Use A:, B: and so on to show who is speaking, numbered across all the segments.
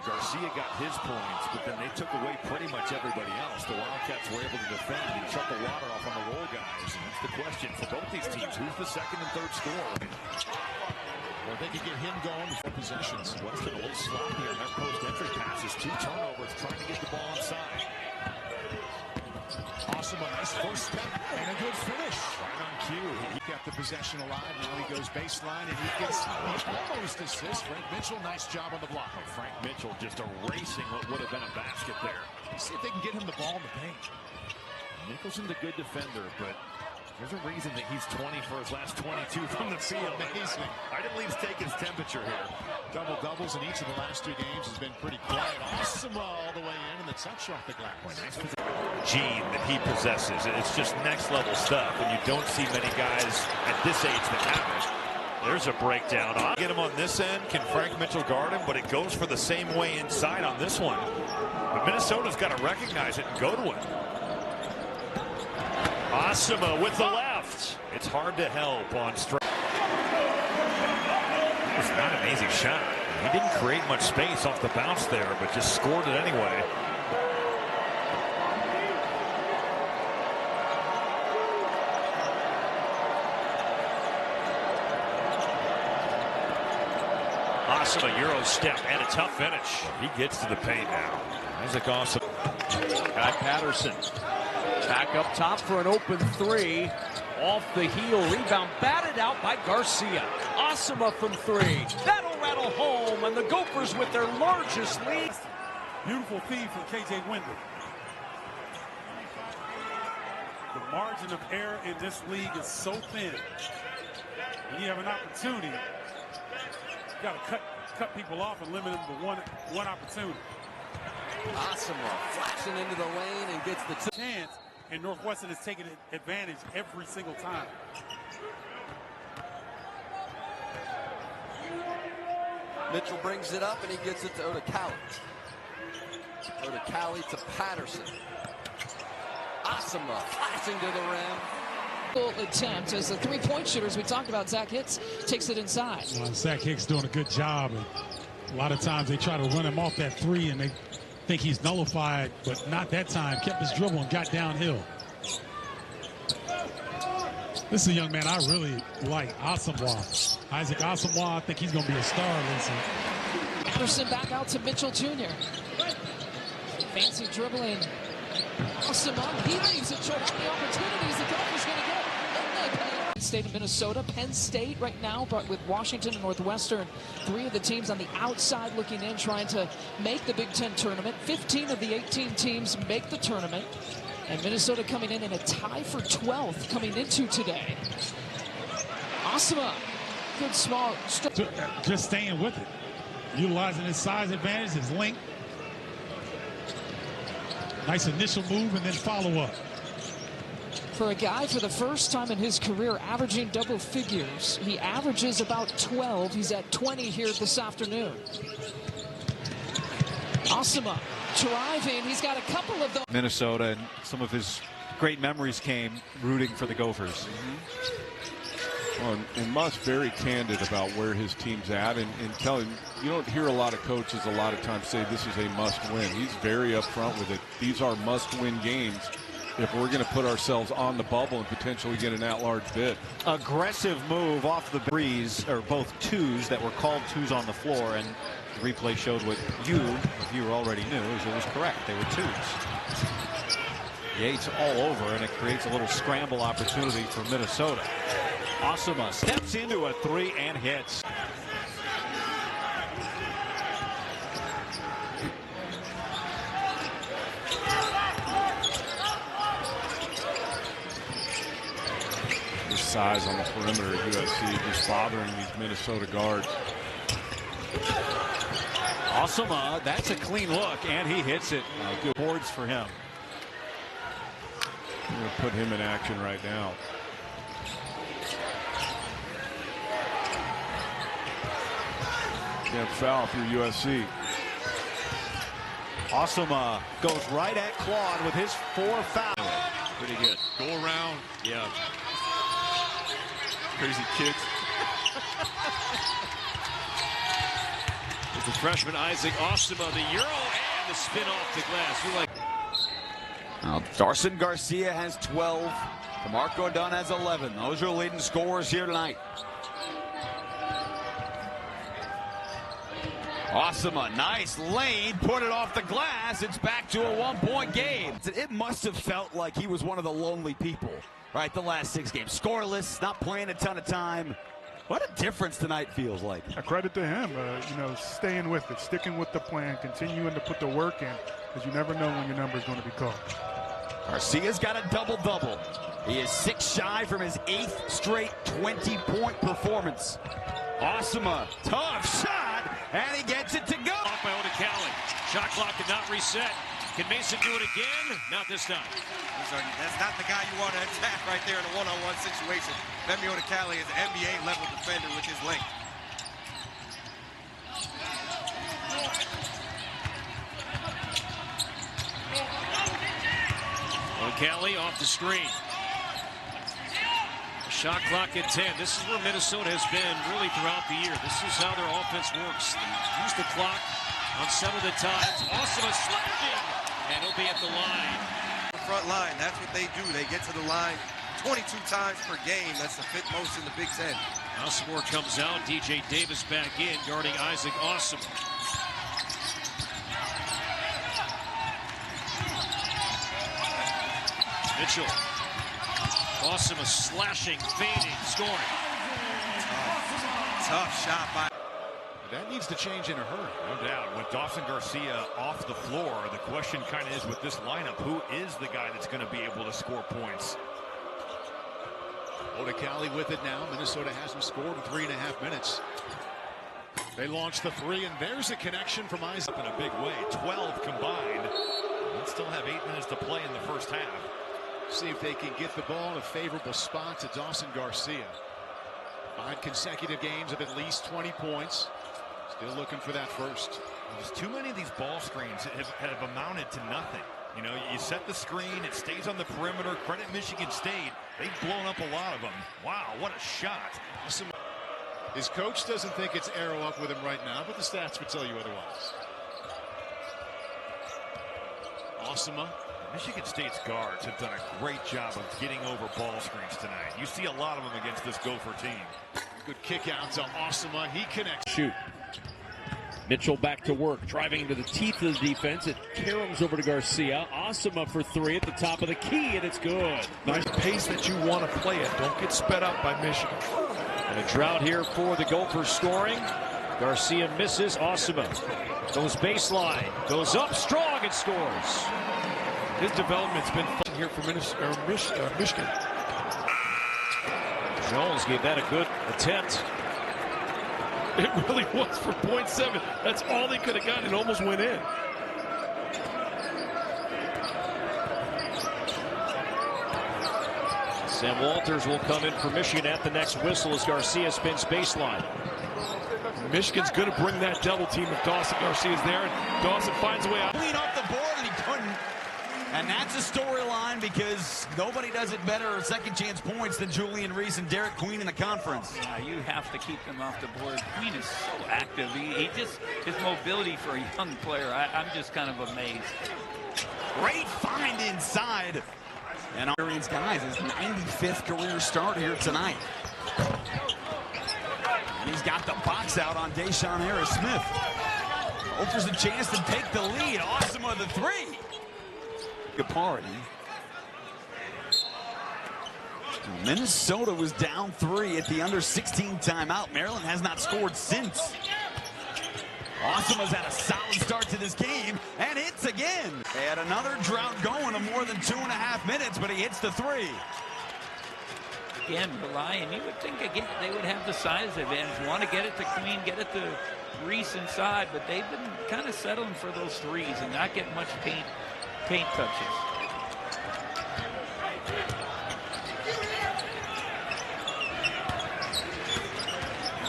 A: Garcia got his points, but then they took away pretty much everybody else. The Wildcats were able to defend and shut the water off on the roll guys. And that's the question for both these teams. Who's the second and third scorer?
B: Well, they could get him going for possessions.
A: Weston a little sloppy on their post-entry passes. 2 turnovers trying to get the ball inside.
B: Asuma, nice first step and a good finish.
A: Right on cue.
B: He kept the possession alive. Now he goes baseline and he gets almost assist. Frank Mitchell, nice job on the block.
A: Frank Mitchell just erasing what would have been a basket there.
B: Let's see if they can get him the ball in the paint.
A: Nicholson's a good defender, but there's a reason that he's 20 for his last 22 from the field.
B: Amazing.
A: I didn't at least take his temperature here.
B: Double-doubles in each of the last 2 games has been pretty quiet. Asuma all the way in and the touch off the glass.
A: Nice gene that he possesses. It's just next-level stuff, and you don't see many guys at this age that have it. There's a breakdown. Get him on this end. Can Frank Mitchell guard him? But it goes for the same way inside on this one. But Minnesota's got to recognize it and go to it. Asuma with the left. It's hard to help on strike. It's not an easy shot. He didn't create much space off the bounce there, but just scored it anyway. Asuma Euro step and a tough finish. He gets to the paint now. Isaac Asuma.
C: Guy Patterson. Back up top for an open 3. Off the heel, rebound batted out by Garcia. Asuma from 3. That'll rattle home, and the Gophers with their largest lead.
D: Beautiful feed from KJ Wendell. The margin of error in this league is so thin. When you have an opportunity, you got to cut people off and limit them to one opportunity.
C: Asuma flashing into the lane and gets the
D: chance. And Northwestern is taking advantage every single time.
C: Mitchell brings it up and he gets it to Odekali. Odekali to Patterson. Asuma flashing to the rim.
E: Attempt as the three-point shooters we talked about. Zach Hicks takes it inside.
F: Zach Hicks doing a good job. And a lot of times they try to run him off that 3 and they think he's nullified, but not that time. Kept his dribble and got downhill. This is a young man I really like, Asuma. Isaac Asuma, I think he's going to be a star, Lindsay.
E: Patterson back out to Mitchell Jr. Fancy dribbling. Asuma, he leaves it short. How many opportunities the Gophers going to get? State of Minnesota, Penn State right now, but with Washington and Northwestern, 3 of the teams on the outside looking in, trying to make the Big Ten tournament. 15 of the 18 teams make the tournament, and Minnesota coming in a tie for 12th coming into today. Asuma, good small.
F: Just staying with it, utilizing his size advantage, his length. Nice initial move and then follow up.
E: For a guy for the first time in his career averaging double figures, he averages about 12. He's at 20 here this afternoon. Asuma driving. He's got a couple of those.
G: Minnesota, and some of his great memories came rooting for the Gophers.
H: Well, and Musk very candid about where his team's at, and telling, you don't hear a lot of coaches a lot of times say this is a must-win. He's very upfront with it. These are must-win games if we're going to put ourselves on the bubble and potentially get an at-large bid.
G: Aggressive move off the breeze, or both 2s that were called 2s on the floor, and the replay showed what you, if you already knew, is it was correct. They were 2s. Yates all over, and it creates a little scramble opportunity for Minnesota. Asuma steps into a 3 and hits.
H: Size on the perimeter at USC just bothering these Minnesota guards.
G: Asuma, that's a clean look, and he hits it. Good boards for him.
H: I'm going to put him in action right now. Can't foul if you're USC.
G: Asuma goes right at Claude with his 4 fouls.
A: Pretty good.
B: Go around.
A: Yeah.
B: Crazy kids.
C: The freshman Isaac Asuma, the Euro and the spin off the glass. We like.
I: Now, Darson Garcia has 12. DeMarco Dunn has 11. Those are leading scorers here tonight. Asuma, nice lane, put it off the glass. It's back to a one-point game. It must have felt like he was one of the lonely people, right, the last 6 games. Scoreless, not playing a ton of time. What a difference tonight feels like.
J: A credit to him, staying with it, sticking with the plan, continuing to put the work in, because you never know when your number is going to be called.
I: Garcia's got a double-double. He is 6 shy from his 8th straight 20-point performance. Asuma, tough shot, and he gets it to go.
C: Off by Odekali. Shot clock did not reset. Can Mason do it again? Not this time.
K: That's not the guy you want to attack right there in a one-on-one situation. Femi Odekali is an NBA-level defender with his length.
C: Odekali off the screen. Shot clock at 10. This is where Minnesota has been really throughout the year. This is how their offense works. They use the clock on some of the times. Awesome slashing, and he'll be at the line.
K: The front line, that's what they do. They get to the line 22 times per game. That's the 5th most in the Big Ten.
C: Osmore comes out. DJ Davis back in, guarding Isaac Asuma. Mitchell. Asuma slashing, fading, scoring.
K: Tough shot by.
B: That needs to change in a hurry.
A: No doubt. With Dawson Garcia off the floor, the question kind of is with this lineup, who is the guy that's going to be able to score points?
B: Odekali with it now. Minnesota hasn't scored in 3.5 minutes. They launch the 3, and there's a connection from Isaac
A: in a big way. 12 combined. They still have 8 minutes to play in the first half.
B: See if they can get the ball in a favorable spot to Dawson Garcia. 5 consecutive games of at least 20 points. Still looking for that first.
A: There's too many of these ball screens have amounted to nothing. You know, you set the screen, it stays on the perimeter. Credit Michigan State. They've blown up a lot of them. Wow, what a shot.
B: Awesome. His coach doesn't think it's arrow up with him right now, but the stats would tell you otherwise. Asuma.
A: Michigan State's guards have done a great job of getting over ball screens tonight. You see a lot of them against this Gopher team.
B: Good kick out to Asuma. He connects.
C: Shoot. Mitchell back to work, driving into the teeth of the defense. It caroms over to Garcia. Asuma for 3 at the top of the key, and it's good.
L: Nice pace that you want to play at. Don't get sped up by Michigan.
C: And a drought here for the Gophers scoring. Garcia misses. Asuma goes baseline, goes up strong and scores.
L: His development's been fun here for Michigan.
C: Jones gave that a good attempt.
L: It really was for .7. That's all they could have gotten. It almost went in.
C: Sam Walters will come in for Michigan at the next whistle as Garcia spins baseline.
L: Michigan's going to bring that double team if Dawson Garcia's there, and Dawson finds a way out.
I: Clean off the board, and he couldn't. And that's a storyline because nobody does it better or second chance points than Julian Reese and Derek Queen in the conference.
M: Yeah, you have to keep them off the board. Queen is so active. He just, his mobility for a young player, I'm just kind of amazed.
I: Great find inside. And Arian's guys, his 95th career start here tonight. And he's got the box out on Deshaun Harris-Smith. Offers a chance to take the lead. Asuma the 3. Kapari. Minnesota was down 3 at the under 16 timeout. Maryland has not scored since. Asuma's had a solid start to this game and hits again. They had another drought going of more than 2.5 minutes, but he hits the 3.
M: Again, relying, you would think again they would have the size advantage. Want to get it to Queen, get it to Reese inside, but they've been kind of settling for those 3s and not getting much paint touches.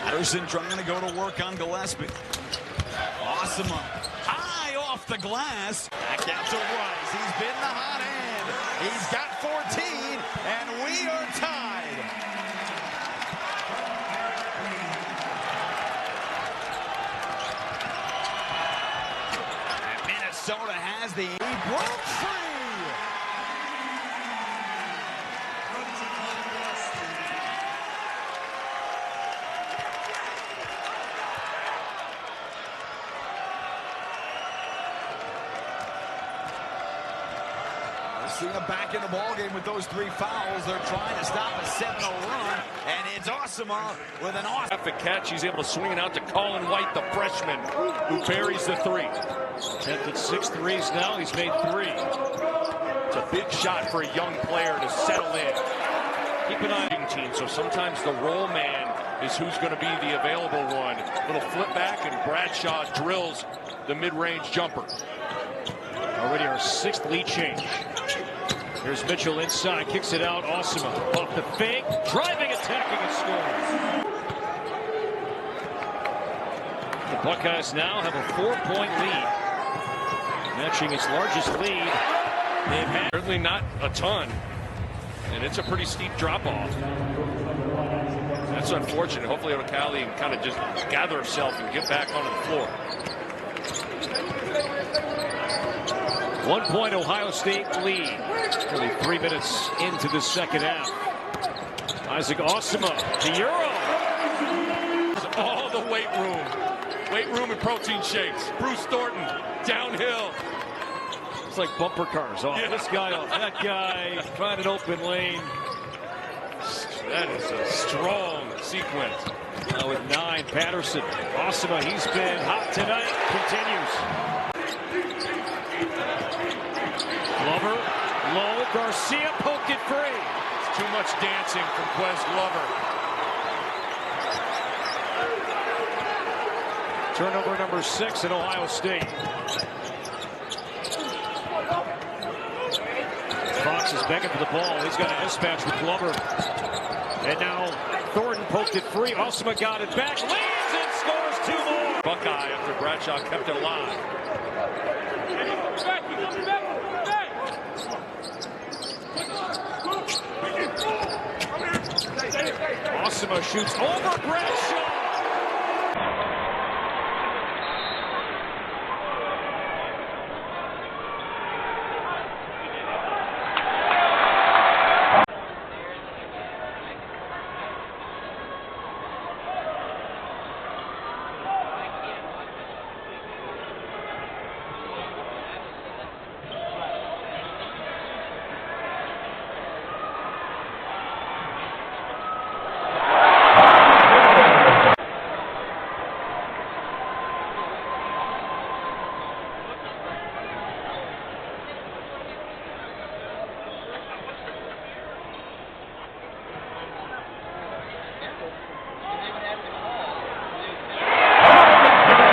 I: Patterson trying to go to work on Gillespie. Asuma high off the glass. Back out to Rice. He's been the hot hand. He's got 14, and we are tied. Minnesota has the lead. Broke free. See them back in the ballgame with those 3 fouls. They're trying to stop a 7-0 run, and it's Asuma with an awesome
L: catch. He's able to swing it out to Colin White, the freshman, who buries the 3.
C: Attempted 6 threes now. He's made 3.
L: It's a big shot for a young player to settle in. Keep an eye on the team, so sometimes the roll man is who's going to be the available one. Little flip back, and Bradshaw drills the mid-range jumper.
C: Already our 6th lead change. Here's Mitchell inside, kicks it out. Asuma off the fake, driving, attacking, and scores. The Buckeyes now have a 4-point lead, matching its largest lead.
L: Certainly not a ton, and it's a pretty steep drop-off. That's unfortunate. Hopefully Ocali can kind of just gather herself and get back onto the floor.
C: 1 point Ohio State lead. Only 3 minutes into the second half. Isaac Asuma, the Euro.
L: All the weight room and protein shakes. Bruce Thornton downhill.
C: It's like bumper cars. Off this guy, off that guy. Find an open lane.
L: That is a strong sequence.
C: Now with 9, Patterson. Asuma, he's been hot tonight. Continues. Glover, low, Garcia poked it free.
L: It's too much dancing from Quez Glover.
C: Turnover number 6 in Ohio State. Fox is begging for the ball. He's got a mismatch with Glover. And now Thornton poked it free. Asuma got it back, lands and scores 2 more.
L: Buckeye after Bradshaw kept it alive.
C: Asuma shoots over Bradshaw.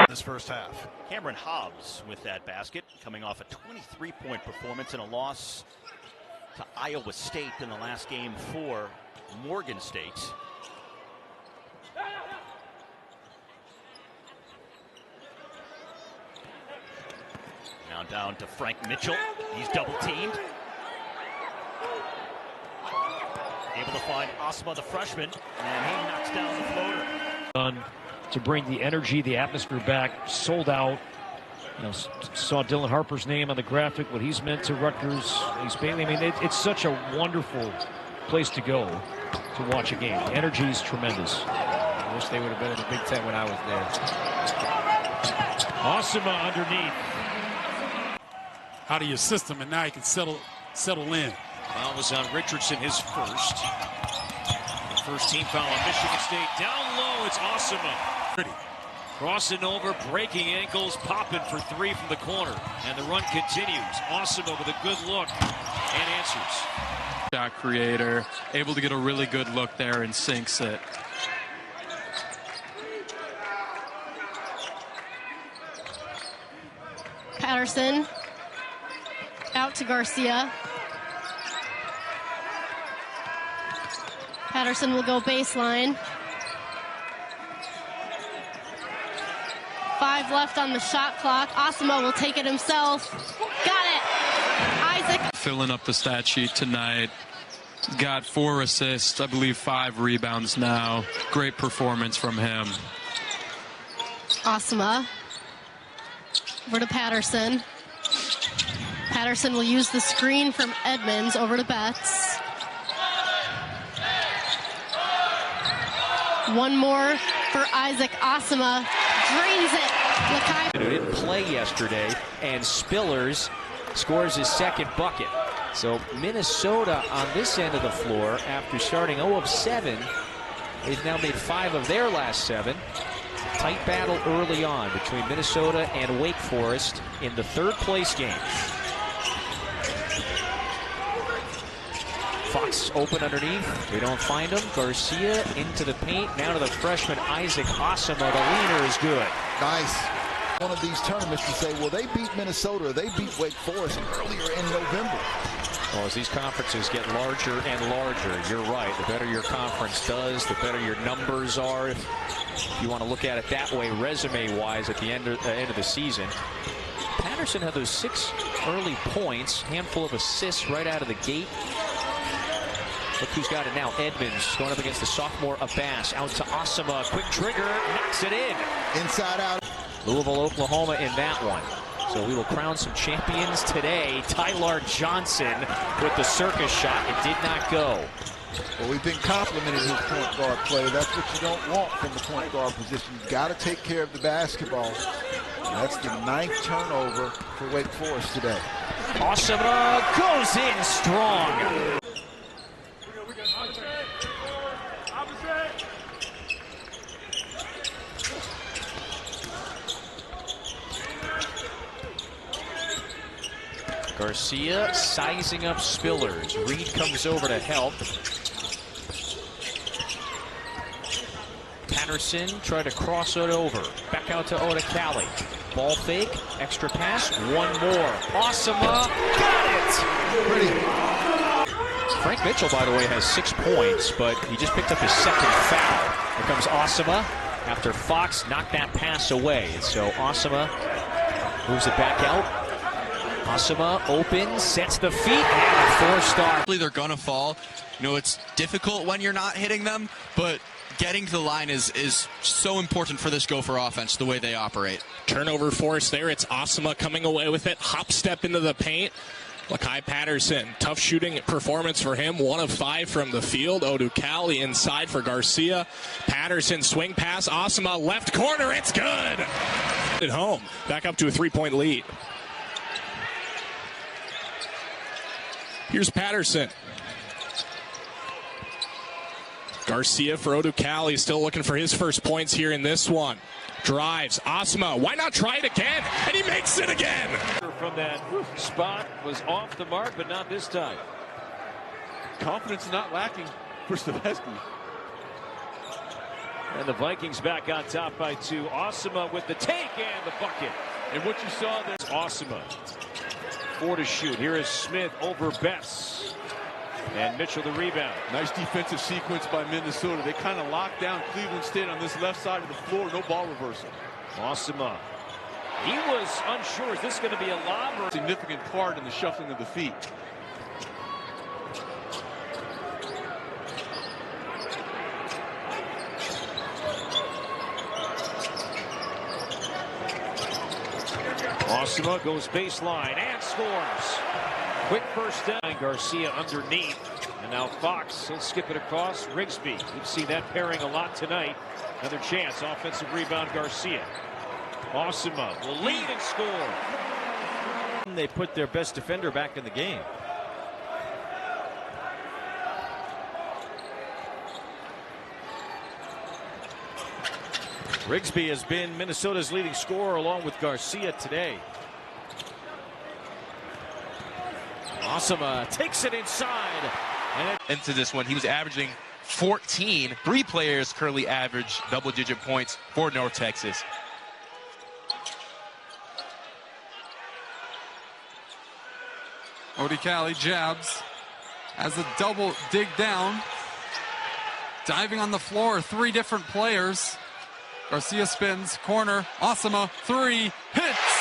B: This first half.
N: Cameron Hobbs with that basket, coming off a 23-point performance in a loss to Iowa State in the last game for Morgan State. Now down to Frank Mitchell. He's double teamed. Able to find Asuma, the freshman, and he knocks down the floater.
C: To bring the energy, the atmosphere back, sold out. You know, saw Dylan Harper's name on the graphic, what he's meant to Rutgers, East Bailey. I mean, it's such a wonderful place to go to watch a game. The energy is tremendous.
O: I wish they would have been in the Big Ten when I was there.
C: Asuma underneath.
F: Out of your system, and now he can settle in.
C: Foul was on Richardson, his first. The first team foul on Michigan State. Down low, it's Asuma. Crossing over, breaking ankles, popping for 3 from the corner. And the run continues. Asuma with a good look and answers.
P: Shot creator, able to get a really good look there and sinks it.
Q: Patterson out to Garcia. Patterson will go baseline. 5 left on the shot clock. Asuma will take it himself. Got it. Isaac.
P: Filling up the stat sheet tonight. Got 4 assists, I believe 5 rebounds now. Great performance from him.
Q: Asuma. Over to Patterson. Patterson will use the screen from Edmonds over to Betts. One more for Isaac Asuma. Drains it. Lakai.
C: Who didn't play yesterday, and Spillers scores his second bucket. So Minnesota on this end of the floor, after starting 0 of 7, they've now made 5 of their last 7. Tight battle early on between Minnesota and Wake Forest in the third-place game. Fox open underneath. They don't find him. Garcia into the paint. Now to the freshman Isaac Asuma. The leaner is good.
R: Nice. One of these tournaments to say, well, they beat Minnesota. They beat Wake Forest earlier in November.
C: Well, as these conferences get larger and larger, you're right. The better your conference does, the better your numbers are. If you want to look at it that way, resume-wise, at the end of the season. Patterson had those 6 early points, handful of assists right out of the gate. Look who's got it now. Edmonds going up against the sophomore Abbas. Out to Asuma. Quick trigger. Knocks it in.
R: Inside out.
C: Louisville, Oklahoma in that one. So we will crown some champions today. Tyler Johnson with the circus shot. It did not go.
R: Well, we've been complimenting his point guard play. That's what you don't want from the point guard position. You've got to take care of the basketball. And that's the 9th turnover for Wake Forest today.
C: Asuma goes in strong. Garcia sizing up Spillers. Reed comes over to help. Patterson tried to cross it over. Back out to Odekali. Ball fake. Extra pass. One more. Asuma. Got it! Pretty. Frank Mitchell, by the way, has 6 points, but he just picked up his second foul. Here comes Asuma after Fox knocked that pass away. So Asuma moves it back out. Asuma opens, sets the feet, and a 4-star.
S: They're gonna fall. You know, it's difficult when you're not hitting them, but getting to the line is so important for this Gopher offense, the way they operate.
T: Turnover force there. It's Asuma coming away with it. Hop step into the paint. Lakai Patterson, tough shooting performance for him. 1 of 5 from the field. Odekali inside for Garcia. Patterson swing pass. Asuma left corner. It's good. At home. Back up to a 3-point lead. Here's Patterson. Garcia for Odekali, still looking for his first points here in this one. Drives. Asuma, why not try it again? And he makes it again.
U: From that spot was off the mark, but not this time.
H: Confidence not lacking for Steveski.
U: And the Vikings back on top by 2. Asuma with the take and the bucket. And what you saw there, Asuma. 4 to shoot. Here is Smith over Bess. And Mitchell the rebound.
H: Nice defensive sequence by Minnesota. They kind of locked down Cleveland State on this left side of the floor. No ball reversal.
U: Asuma. He was unsure. Is this going to be a lob or
H: significant part in the shuffling of the feet?
U: Asuma goes baseline and scores. Quick first down. Garcia underneath. And now Fox, he'll skip it across. Rigsby. We've seen that pairing a lot tonight. Another chance. Offensive rebound, Garcia. Asuma will lead and score.
N: They put their best defender back in the game. Rigsby has been Minnesota's leading scorer along with Garcia today. Asuma takes it inside. And
S: into this one, he was averaging 14. 3 players currently average double-digit points for North Texas.
V: Odekali jabs as a double dig down. Diving on the floor, 3 different players. Garcia spins, corner, Asuma, 3, hits!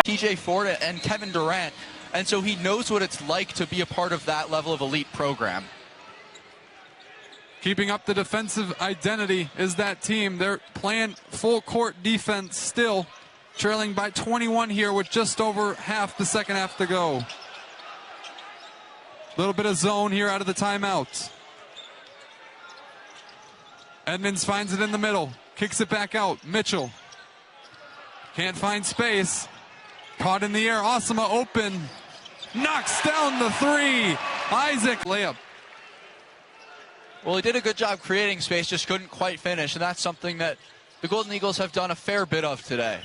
S: TJ Ford and Kevin Durant. And so he knows what it's like to be a part of that level of elite program.
V: Keeping up the defensive identity is that team. They're playing full court defense still, trailing by 21 here with just over half the second half to go. A little bit of zone here out of the timeout. Edmonds finds it in the middle, kicks it back out. Mitchell can't find space. Caught in the air. Asuma open. Knocks down the three. Isaac layup.
S: Well, he did a good job creating space, just couldn't quite finish, and that's something that the Golden Eagles have done a fair bit of today.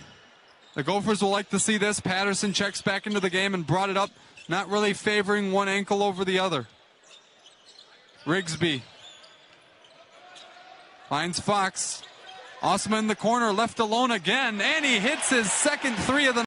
V: The Gophers will like to see this. Patterson checks back into the game and brought it up, not really favoring one ankle over the other. Rigsby finds Fox. Asuma in the corner, left alone again, and he hits his second three of the